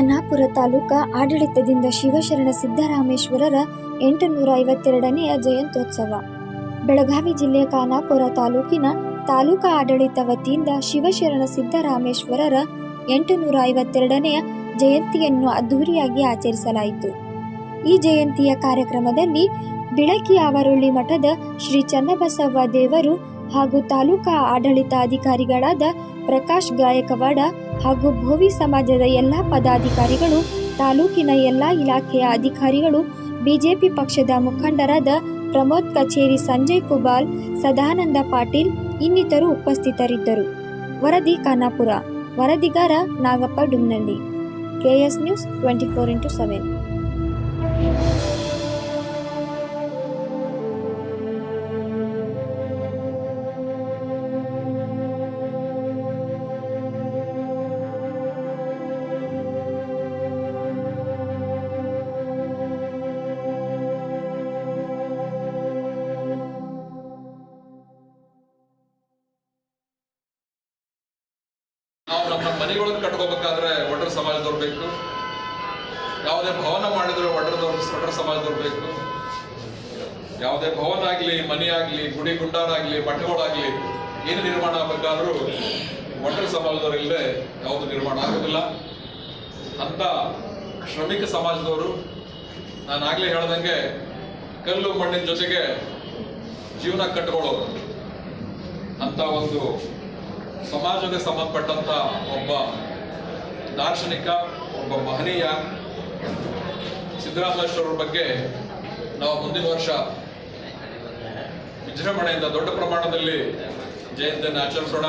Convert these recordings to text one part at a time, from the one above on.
ಖಾನಾಪುರ ತಾಲೂಕಾ ಆಡಳಿತದಿಂದ ಶಿವಶರಣ ಸಿದ್ದರಾಮೇಶ್ವರರ 852ನೇ ಜಯಂತ್ಯೋತ್ಸವ. ಬೆಳಗಾವಿ ಜಿಲ್ಲೆಯ ಖಾನಾಪುರ ತಾಲೂಕಿನ ತಾಲೂಕಾ ಆಡಳಿತ ವತಿಯಿಂದ ಶಿವಶರಣ ಸಿದ್ದರಾಮೇಶ್ವರರ 852ನೇ ಜಯಂತಿಯನ್ನು ಅದ್ದೂರಿಯಾಗಿ ಆಚರಿಸಲಾಯಿತು. ಈ ಜಯಂತಿಯ ಕಾರ್ಯಕ್ರಮದಲ್ಲಿ ಬಿಳಕಿ ಆವರೊಳ್ಳಿ ಮಠದ ಶ್ರೀ ಚನ್ನಬಸವ ದೇವರು ಹಾಗೂ ತಾಲೂಕಾ ಆಡಳಿತಾಧಿಕಾರಿಗಳಾದ ಪ್ರಕಾಶ್ ಗಾಯಕವಾಡ ಹಾಗೂ ಭೋವಿ ಸಮಾಜದ ಎಲ್ಲ ಪದಾಧಿಕಾರಿಗಳು, ತಾಲೂಕಿನ ಎಲ್ಲ ಇಲಾಖೆಯ ಅಧಿಕಾರಿಗಳು, ಬಿಜೆಪಿ ಪಕ್ಷದ ಮುಖಂಡರಾದ ಪ್ರಮೋದ್ ಕಚೇರಿ, ಸಂಜಯ್ ಕುಬಾಲ್, ಸದಾನಂದ ಪಾಟೀಲ್ ಇನ್ನಿತರು ಉಪಸ್ಥಿತರಿದ್ದರು. ವರದಿ ಖಾನಾಪುರ. ವರದಿಗಾರ Nagappa Dumnalli. KS news 24x7. ನಾವು ನಮ್ಮ ಮನೆಗಳನ್ನು ಕಟ್ಕೋಬೇಕಾದ್ರೆ ಒಡ್ಡರ ಸಮಾಜದವ್ರು ಬೇಕು. ಯಾವುದೇ ಭವನ ಮಾಡಿದ್ರೆ ಒಡ್ಡರ ಸಮಾಜದವ್ರು ಬೇಕು. ಯಾವುದೇ ಭವನ ಆಗಲಿ, ಮನೆ ಆಗಲಿ, ಗುಡಿ ಗುಂಡಾರಾಗಲಿ, ಮಠಗಳಾಗಲಿ ಏನು ನಿರ್ಮಾಣ ಆಗಬೇಕಾದ್ರೂ ಒಡ್ಡರ ಸಮಾಜದವ್ರು ಇಲ್ಲದೆ ಯಾವುದು ನಿರ್ಮಾಣ ಆಗೋದಿಲ್ಲ. ಅಂತ ಶ್ರಮಿಕ ಸಮಾಜದವರು, ನಾನು ಆಗ್ಲೇ ಹೇಳ್ದಂಗೆ ಕಲ್ಲು ಮಣ್ಣಿನ ಜೊತೆಗೆ ಜೀವನ ಕಟ್ಕೊಳ್ಳೋರು ಅಂತ ಒಂದು ಸಮಾಜಕ್ಕೆ ಸಂಬಂಧಪಟ್ಟಂತ ಒಬ್ಬ ದಾರ್ಶನಿಕ, ಒಬ್ಬ ಮಹನೀಯ ಸಿದ್ದರಾಮೇಶ್ವರರ ಬಗ್ಗೆ ನಾವು ಮುಂದಿನ ವರ್ಷ ವಿಜೃಂಭಣೆಯಿಂದ ದೊಡ್ಡ ಪ್ರಮಾಣದಲ್ಲಿ ಜಯಂತಿಯನ್ನು ಆಚರಿಸೋಣ.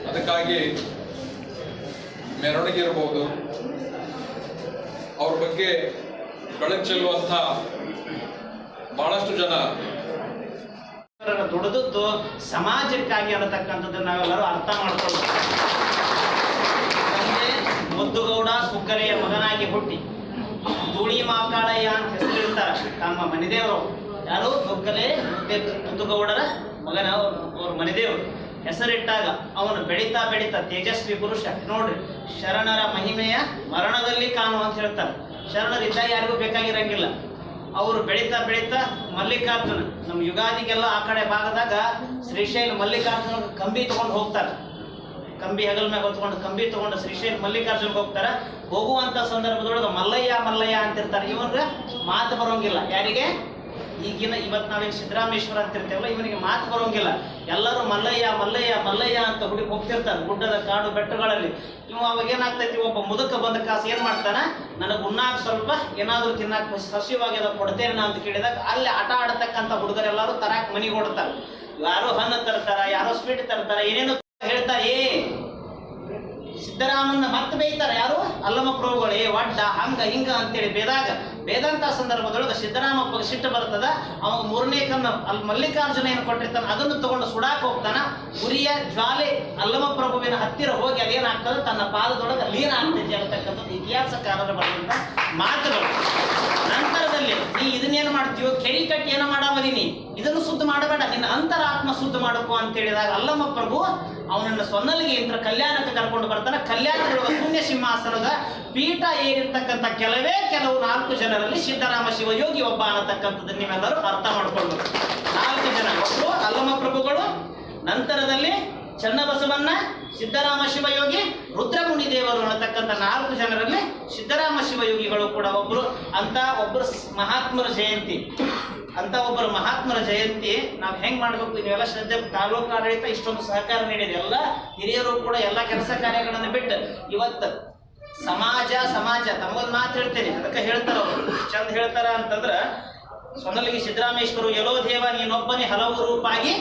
ಅದಕ್ಕಾಗಿ ಮೆರವಣಿಗೆ ಇರಬಹುದು, ಅವ್ರ ಬಗ್ಗೆ ಬೆಳಕು ಚೆಲ್ಲುವಂಥ ಬಹಳಷ್ಟು ಜನ ದುಡಿದದ್ದು ಸಮಾಜಕ್ಕಾಗಿ ಅನ್ನತಕ್ಕಂಥದ್ದು ನಾವೆಲ್ಲರೂ ಅರ್ಥ ಮಾಡ್ಕೊಂಡು, ತಂದೆ ಮುದ್ದುಗೌಡ ಸುಗ್ಗಲೆಯ ಮಗನಾಗಿ ಹುಟ್ಟಿ ಧೂಳಿ ಮಾಕಾಳಯ್ಯ ಅಂತ ಹೆಸರಿರ್ತಾರೆ ತಮ್ಮ ಮನೆದೇವರು. ಯಾರು? ಸುಗ್ಗಲೆ ಮುದ್ದುಗೌಡರ ಮಗನ ಅವ್ರ ಮನೆದೇವರು ಹೆಸರಿಟ್ಟಾಗ ಅವನು ಬೆಳೀತಾ ಬೆಳೀತಾ ತೇಜಸ್ವಿ ಪುರುಷ. ನೋಡ್ರಿ, ಶರಣರ ಮಹಿಮೆಯ ಮರಣದಲ್ಲಿ ಕಾಣು ಅಂತ ಹೇಳ್ತಾರೆ. ಶರಣರಿದ್ದಾಗ ಯಾರಿಗೂ ಬೇಕಾಗಿರಂಗಿಲ್ಲ. ಅವರು ಬೆಳೀತಾ ಬೆಳೀತಾ ಮಲ್ಲಿಕಾರ್ಜುನ, ನಮ್ಮ ಯುಗಾದಿಗೆಲ್ಲ ಆ ಕಡೆ ಭಾಗದಾಗ ಶ್ರೀಶೈಲ ಮಲ್ಲಿಕಾರ್ಜುನ ಕಂಬಿ ತಗೊಂಡು ಹೋಗ್ತಾರೆ. ಕಂಬಿ ಹೆಗಲ ಮ್ಯಾಗ ಹೊತ್ಕೊಂಡು ಕಂಬಿ ತಗೊಂಡು ಶ್ರೀಶೈಲ ಮಲ್ಲಿಕಾರ್ಜುನ್ಗೆ ಹೋಗ್ತಾರೆ. ಹೋಗುವಂತ ಸಂದರ್ಭದೊಳಗೆ ಮಲ್ಲಯ್ಯ ಮಲ್ಲಯ್ಯ ಅಂತಿರ್ತಾರೆ. ಇವನ್ಗೆ ಮಾತು ಬರೋಂಗಿಲ್ಲ. ಯಾರಿಗೆ? ಇವತ್ತು ನಾವೇನು ಸಿದ್ದರಾಮೇಶ್ವರ ಅಂತಿರ್ತೇವಲ್ಲ, ಇವನಿಗೆ ಮಾತು ಬರೋಂಗಿಲ್ಲ. ಎಲ್ಲರೂ ಮಲ್ಲಯ್ಯ ಮಲ್ಲಯ್ಯ ಮಲ್ಲಯ್ಯ ಅಂತ ಹುಡುಕಿ ಹೋಗ್ತಿರ್ತಾರೆ ಗುಡ್ಡದ ಕಾಡು ಬೆಟ್ಟಗಳಲ್ಲಿ. ಇವ ಅವಾಗ ಏನಾಗ್ತೈತಿ, ಒಬ್ಬ ಮುದುಕ ಬಂದ ಕಾಸು ಏನ್ ಮಾಡ್ತಾನ, ನನಗೆ ಉಣ್ಣಾಕ ಸ್ವಲ್ಪ ಏನಾದ್ರು ತಿನ್ನಾಕ ಹಸಿವಾಗಿ ಕೊಡ್ತೇನೆ ಅಂತ ಕೇಳಿದಾಗ ಅಲ್ಲಿ ಆಟ ಆಡತಕ್ಕಂಥ ಹುಡುಗರೆಲ್ಲರೂ ತರಾಕ್ ಮನಿಗೆ ಹೊಡ್ತಾರೆ. ಯಾರೋ ಹಣ್ಣು ತರ್ತಾರ, ಯಾರೋ ಸ್ವೀಟ್ ತರ್ತಾರ, ಏನೇನು ಹೇಳ್ತಾರೆ. ಸಿದ್ದರಾಮನ್ನ ಮತ್ತೆ ಬೈತಾರೆ. ಯಾರು? ಅಲ್ಲಮ ಪ್ರಭುಗಳು. ಒಡ್ಡ ಹಂಗ ಹಿಂಗ ಅಂತೇಳಿ ಬೇದಂತ ಸಂದರ್ಭದೊಳಗೆ ಸಿದ್ದರಾಮಪ್ಪ ಸಿಟ್ಟು ಬರ್ತದ. ಅವಾಗ 3ನೇ ಕಣ್ಣು ಅಲ್ಲಿ ಮಲ್ಲಿಕಾರ್ಜುನ ಏನು ಕೊಟ್ಟಿರ್ತಾನ ಅದನ್ನು ತಗೊಂಡು ಸುಡಾಕ್ ಹೋಗ್ತಾನ. ಗುರಿಯ ಜ್ವಾಲೆ ಅಲ್ಲಮ ಪ್ರಭುವಿನ ಹತ್ತಿರ ಹೋಗಿ ಅದೇನಾಗ್ತದೆ, ತನ್ನ ಪಾದದೊಳಗೆ ಲೀನ ಆಗ್ತೈತಿ ಅಂತಕ್ಕಂಥದ್ದು ಇತಿಹಾಸಕಾರರು ಬರೆದಂತ ಮಾತುಗಳು. ನಂತರದಲ್ಲಿ ನೀ ಇದನ್ನೇನು ಮಾಡ್ತೀವೋ, ಕೆಡಿ ಕಟ್ಟಿ ಏನೋ ಮಾಡಾಮದೀನಿ, ಇದನ್ನು ಶುದ್ಧ ಮಾಡಬೇಡ, ನಿನ್ನ ಅಂತರಾತ್ಮ ಶುದ್ಧ ಮಾಡಬೇಕು ಅಂತ ಹೇಳಿದಾಗ ಅಲ್ಲಮ ಪ್ರಭು ಅವನನ್ನು ಸೊನ್ನಲಿಗೆ ಇಂದ್ರ ಕಲ್ಯಾಣಕ್ಕೆ ಕರ್ಕೊಂಡು ಬರ್ತಾನೆ. ಕಲ್ಯಾಣದೊಳಗೆ ಶೂನ್ಯ ಸಿಂಹಾಸನದ ಪೀಠ ಏರಿರ್ತಕ್ಕಂಥ ಕೆಲವು 4 ಜನರಲ್ಲಿ ಸಿದ್ದರಾಮ ಶಿವಯೋಗಿ ಒಬ್ಬ ಅನ್ನತಕ್ಕಂಥದ್ದು ನೀವೆಲ್ಲರೂ ಅರ್ಥ ಮಾಡಿಕೊಂಡು. 4 ಜನ, ಒಬ್ಬರು ಅಲ್ಲಮ ಪ್ರಭುಗಳು, ನಂತರದಲ್ಲಿ ಚನ್ನಬಸವಣ್ಣ, ಸಿದ್ದರಾಮ ಶಿವಯೋಗಿ, ರುದ್ರಮುನಿ ದೇವರು ಅನ್ನತಕ್ಕಂಥ 4 ಜನರಲ್ಲಿ ಸಿದ್ದರಾಮ ಶಿವಯೋಗಿಗಳು ಕೂಡ ಒಬ್ಬರು. ಅಂತ ಒಬ್ಬರು ಮಹಾತ್ಮರ ಜಯಂತಿ, ಅಂತ ಒಬ್ಬರು ಮಹಾತ್ಮರ ಜಯಂತಿ ನಾವು ಹೆಂಗ್ ಮಾಡ್ಬೇಕು, ನೀವೆಲ್ಲ ಶ್ರದ್ಧೆ ತಾಲೂಕು ಆಡಳಿತ ಇಷ್ಟೊಂದು ಸಹಕಾರ ನೀಡಿದೆ. ಎಲ್ಲ ಹಿರಿಯರು ಕೂಡ ಎಲ್ಲ ಕೆಲಸ ಕಾರ್ಯಗಳನ್ನು ಬಿಟ್ಟು ಇವತ್ತು ಸಮಾಜ ತಮಗೊಂದು ಮಾತು ಹೇಳ್ತೇನೆ, ಅದಕ್ಕೆ ಹೇಳ್ತಾರ ಅವರು ಚಂದ ಹೇಳ್ತಾರ ಅಂತಂದ್ರ, ಸೊನ್ನಲಿಗೆ ಸಿದ್ದರಾಮೇಶ್ವರು ಎಲ್ಲೋ ದೇವ ನೀನೊಬ್ಬನೇ ಹಲವು ರೂಪಾಗಿ